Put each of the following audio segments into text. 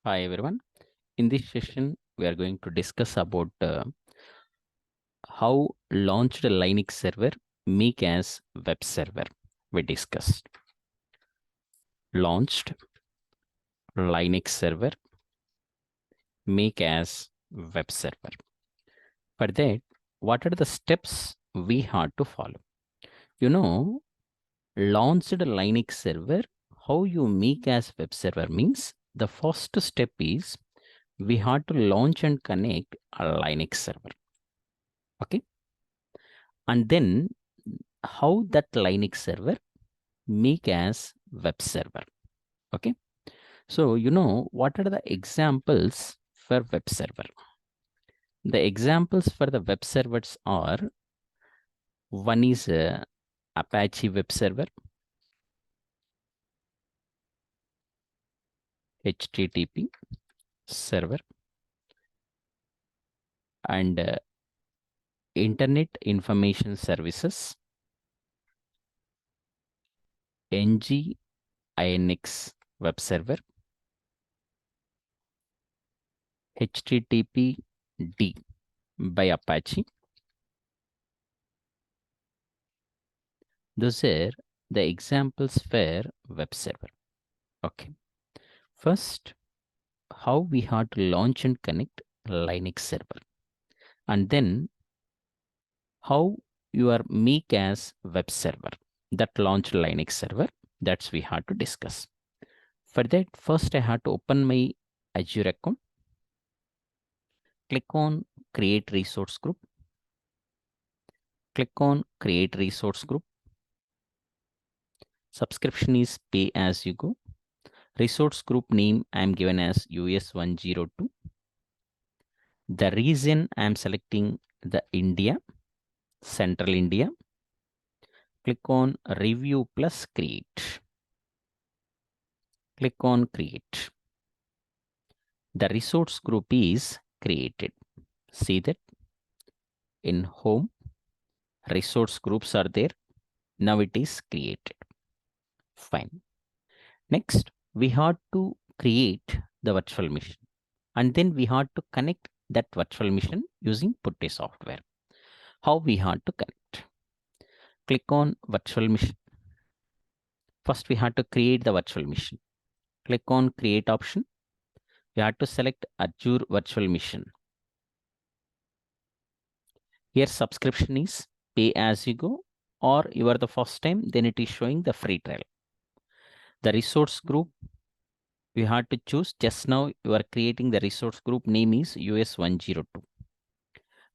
Hi everyone. In this session, we are going to discuss about how launched Linux server make as web server. We discussed launched Linux server make as web server. For that, what are the steps we had to follow? Launched Linux server, how you make as web server means the first step is we had to launch and connect a Linux server. Okay. And then how that Linux server make as web server. Okay. So, what are the examples for web server? The examples for the web servers are one is Apache web server, HTTP server, and Internet Information Services, NGINX web server, HTTPD by Apache. Those are the examples for web server. Okay. First, how we had to launch and connect Linux server. And then how you are make as web server that launch Linux server. That's we had to discuss. For that, first I had to open my Azure account. Click on create resource group. Click on create resource group. Subscription is pay as you go. Resource group name I am given as US102. The reason I am selecting the India, Central India. Click on review plus create. Click on create. The resource group is created. See that in home, resource groups are there. Now it is created. Fine. Next, we had to create the virtual machine. And then we had to connect that virtual machine using Putty software. How we had to connect? Click on virtual machine. First, we had to create the virtual machine. Click on create option. We had to select Azure virtual machine. Here subscription is pay as you go, or you are the first time, then it is showing the free trial. The resource group, we had to choose. Just now you are creating the resource group name is US102.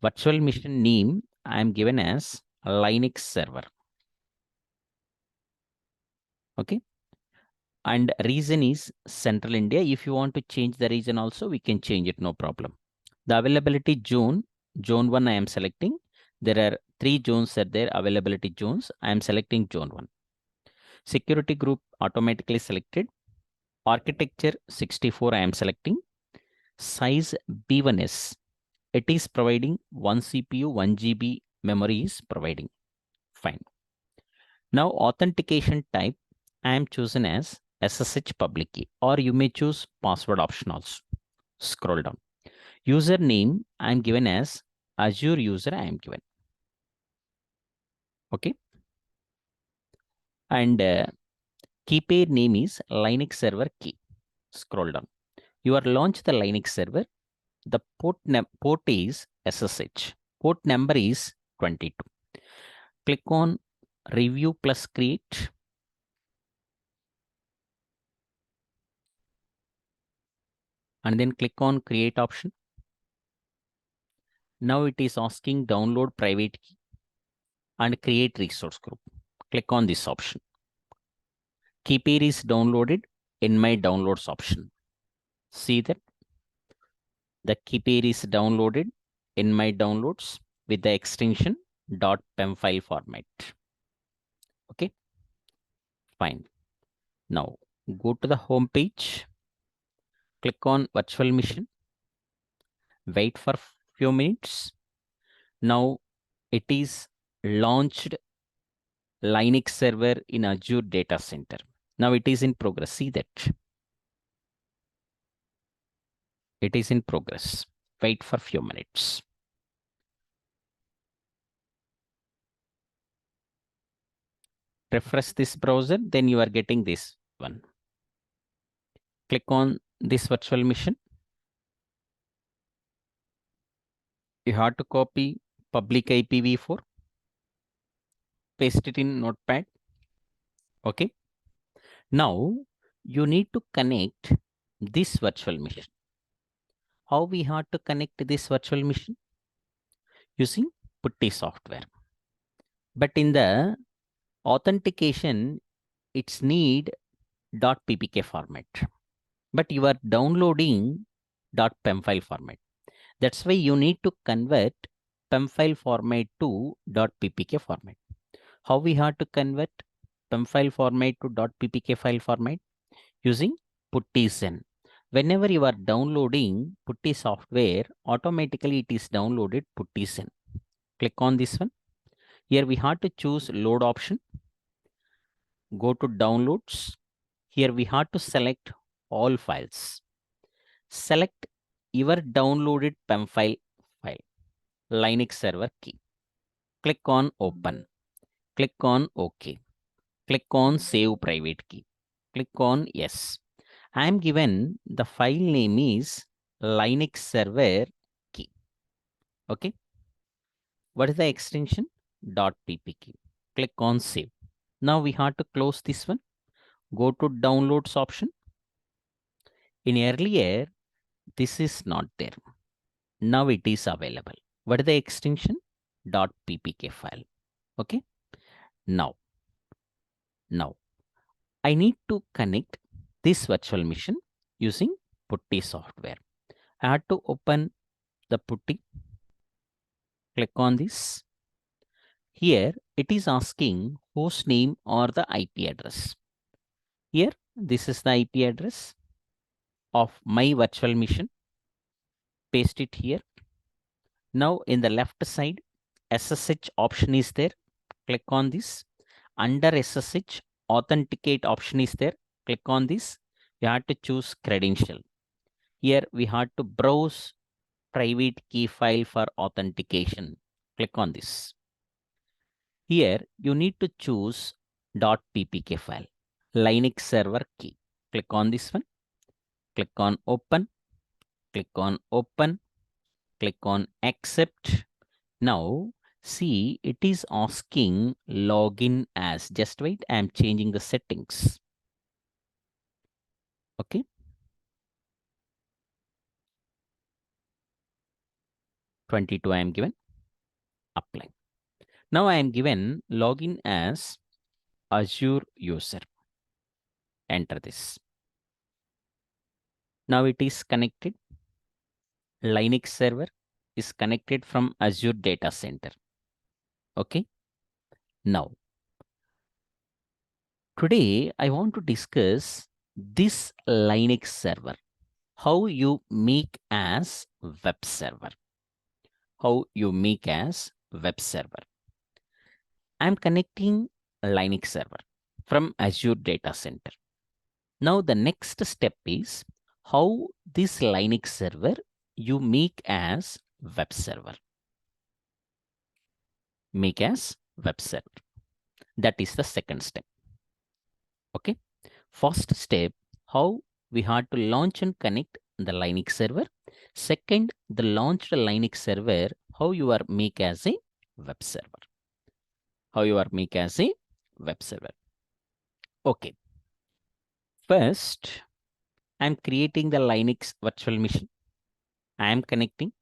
Virtual machine name I am given as Linux server. Okay. And region is Central India. If you want to change the region also, we can change it, no problem. The availability zone 1 I am selecting. There are 3 zones are there, availability zones. I am selecting zone 1. Security group automatically selected. Architecture 64 I am selecting. Size B1S. It is providing 1 CPU, 1 GB memory is providing. Fine. Now authentication type I am chosen as SSH public key, or you may choose password option also. Scroll down. Username I am given as Azure user I am given. Okay. And key pair name is Linux server key. Scroll down. You are launch the Linux server. The port is SSH. Port number is 22. Click on review plus create. And then click on create option. Now it is asking download private key and create resource group. Click on this option. Key pair is downloaded in my downloads option. See that the key pair is downloaded in my downloads with the extension .pem file format. Okay, fine. Now go to the home page. Click on virtual machine. Wait for few minutes. Now it is launched Linux server in Azure data center. Now it is in progress. See that. It is in progress. Wait for few minutes. Refresh this browser, then you are getting this one. Click on this virtual machine. You have to copy public IPv4, paste it in Notepad. Okay. Now you need to connect this virtual machine. How we have to connect this virtual machine? Using Putty software. But in the authentication, it's need .ppk format. But you are downloading .pem file format. That's why you need to convert PEM file format to .ppk format. How we have to convert PEM file format to .ppk file format? Using PuttyZen. Whenever you are downloading Putty software, automatically it is downloaded PuttyZen. Click on this one. Here we have to choose load option. Go to downloads. Here we have to select all files. Select your downloaded PEM file, Linux server key. Click on open. Click on OK. Click on save private key. Click on yes. I am given the file name is Linux server key. Okay. What is the extension? .ppk. Click on save. Now we have to close this one. Go to downloads option. In earlier, this is not there. Now it is available. What is the extension? .ppk file. Okay. Now I need to connect this virtual machine using Putty software. I have to open the Putty. Click on this. Here it is asking host name or the IP address. Here this is the IP address of my virtual machine. Paste it here. Now in the left side, SSH option is there. Click on this. Under SSH, authenticate option is there. Click on this. You have to choose credential. Here we have to browse private key file for authentication. Click on this. Here you need to choose .ppk file, Linux server key. Click on this one. Click on open. Click on open. Click on accept. Now see, it is asking login as. Just wait, I am changing the settings. Okay. 22 I am given. Apply. Now I am given login as Azure user. Enter this. Now it is connected. Linux server is connected from Azure data center. Okay. Now, today I want to discuss this Linux server. How you make as web server. How you make as web server. I'm connecting Linux server from Azure data center. Now the next step is how this Linux server you make as web server. Make as web server. That is the second step. Okay. First step, how we had to launch and connect the Linux server. Second, the launched Linux server, how you are make as a web server. How you are make as a web server. Okay. First, I'm creating the Linux virtual machine. I am connecting.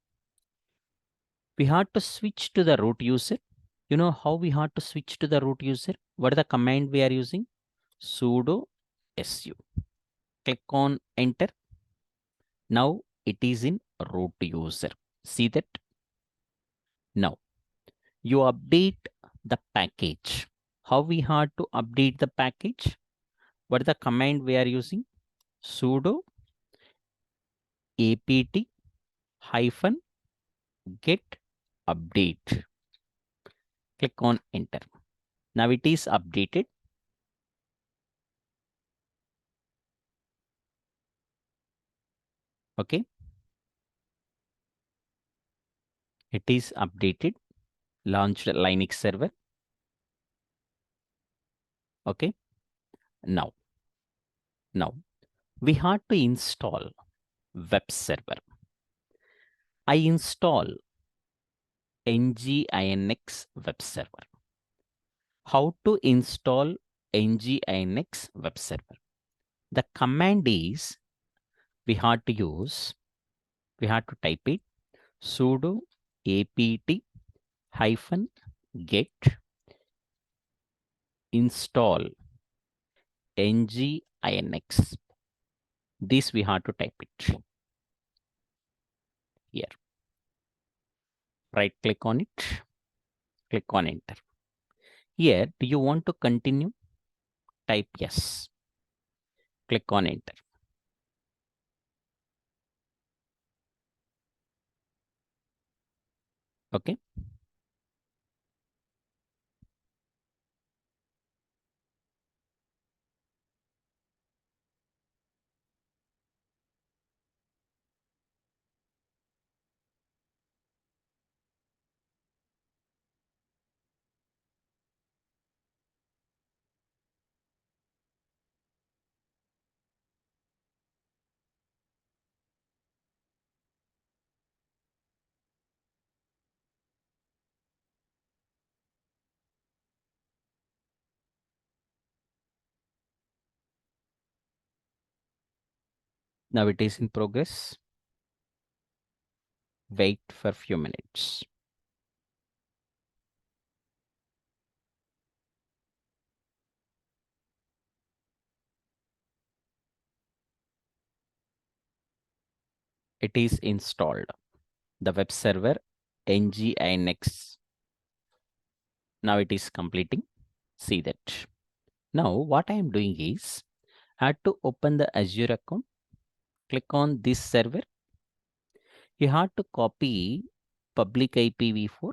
We had to switch to the root user. You know how we had to switch to the root user? What is the command we are using? Sudo su. Click on enter. Now it is in root user. See that? Now you update the package. How we had to update the package? What is the command we are using? Sudo apt hyphen get update. Click on enter. Now it is updated. Okay. It is updated, launched Linux server. Okay. Now we have to install web server. I install nginx web server. How to install nginx web server? The command is we have to type it sudo apt hyphen get install nginx. This we have to type it here. Right click on it, click on enter. Here, do you want to continue? Type yes. Click on enter. Okay. Now it is in progress. Wait for a few minutes. It is installed. The web server nginx. Now it is completing. See that. Now what I am doing is I have to open the Azure account. Click on this server. You have to copy public IPv4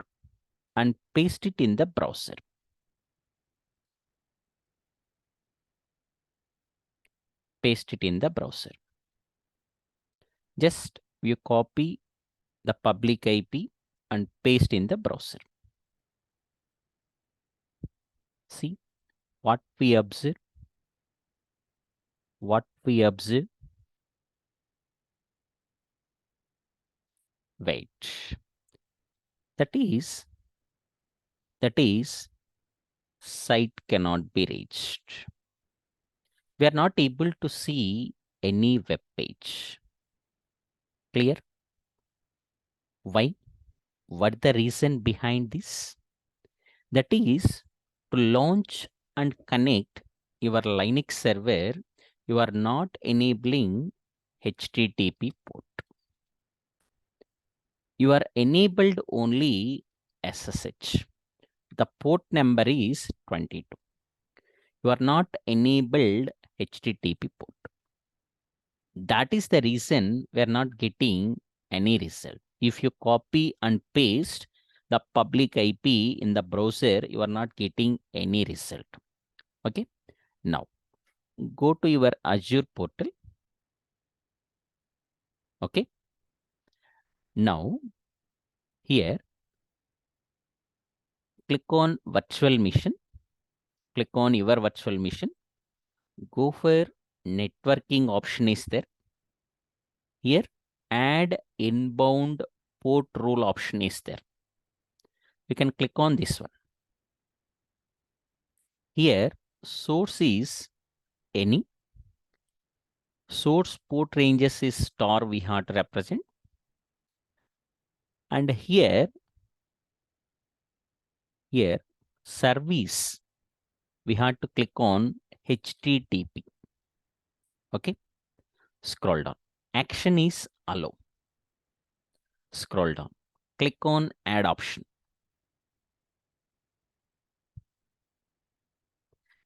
and paste it in the browser. Paste it in the browser. Just you copy the public IP and paste in the browser. See what we observe. What we observe. Wait. That is site cannot be reached. We are not able to see any web page. Clear? Why? What the reason behind this? That is to launch and connect your Linux server, you are not enabling HTTP port. You are enabled only SSH. The port number is 22. You are not enabled HTTP port. That is the reason we are not getting any result. If you copy and paste the public IP in the browser, you are not getting any result. Okay. Now, go to your Azure portal. Okay. Now, here, click on virtual machine. Click on your virtual machine. Go for networking option is there. Here, add inbound port rule option is there. You can click on this one. Here, source is any. Source port ranges is star we have to represent. And here, service, we have to click on HTTP. Okay. Scroll down. Action is allow. Scroll down. Click on add option.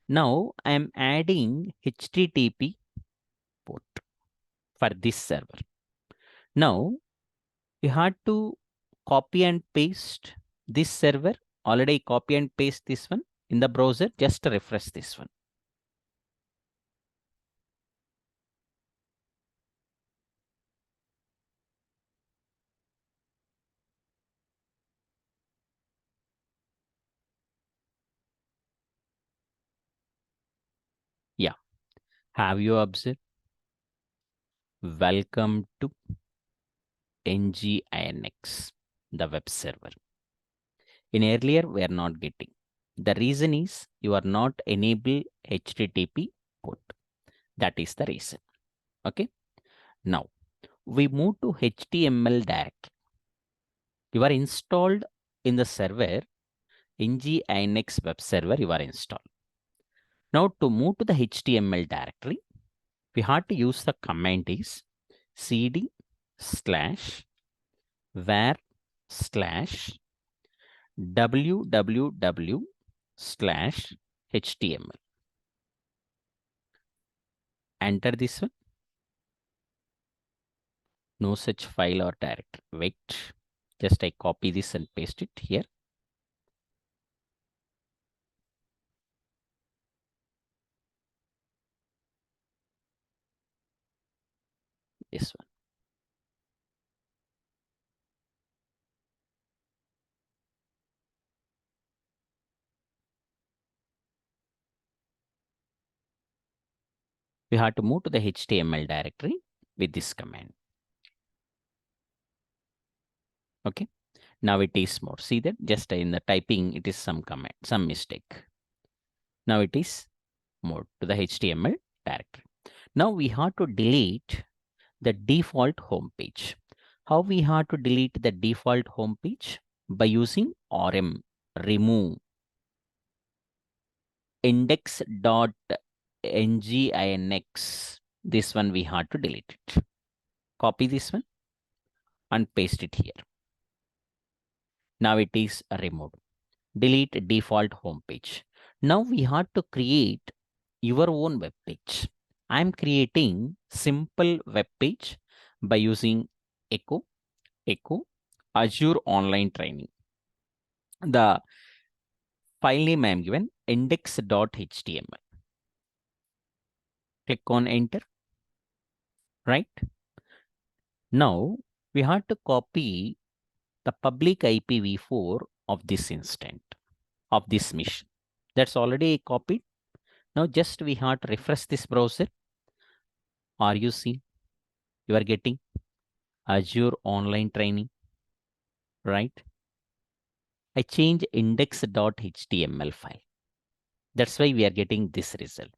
Now I am adding HTTP port for this server. Now you have to copy and paste this server. Already copy and paste this one in the browser. Just refresh this one. Have you observed? Welcome to NGINX, the web server. In earlier, we are not getting. The reason is you are not enable HTTP port. That is the reason. Okay. Now we move to HTML directly. You are installed in the server, NGINX web server you are installed. Now to move to the HTML directory, we have to use the command is cd slash var slash www slash html. Enter this one. No such file or directory. Wait, just I copy this and paste it here. This one. We have to move to the HTML directory with this command. Okay. Now it is more. See that just in the typing, it is some command, some mistake. Now it is more to the HTML directory. Now we have to delete the default home page. How we have to delete the default home page? By using rm remove index.nginx. This one we have to delete it. Copy this one and paste it here. Now it is removed. Delete default home page. Now we have to create your own web page. I'm creating simple web page by using echo Azure online training. The file name I am given index.html. Click on enter. Right. Now we have to copy the public IPv4 of this instant, of this mission. That's already copied. Now just we have to refresh this browser. Are you seeing? You are getting Azure online training, right? I change index.html file. That's why we are getting this result.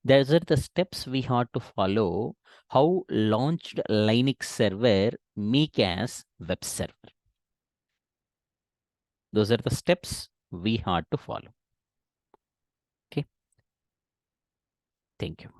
Those are the steps we have to follow how launched Linux server make as web server. Those are the steps we have to follow. Okay. Thank you.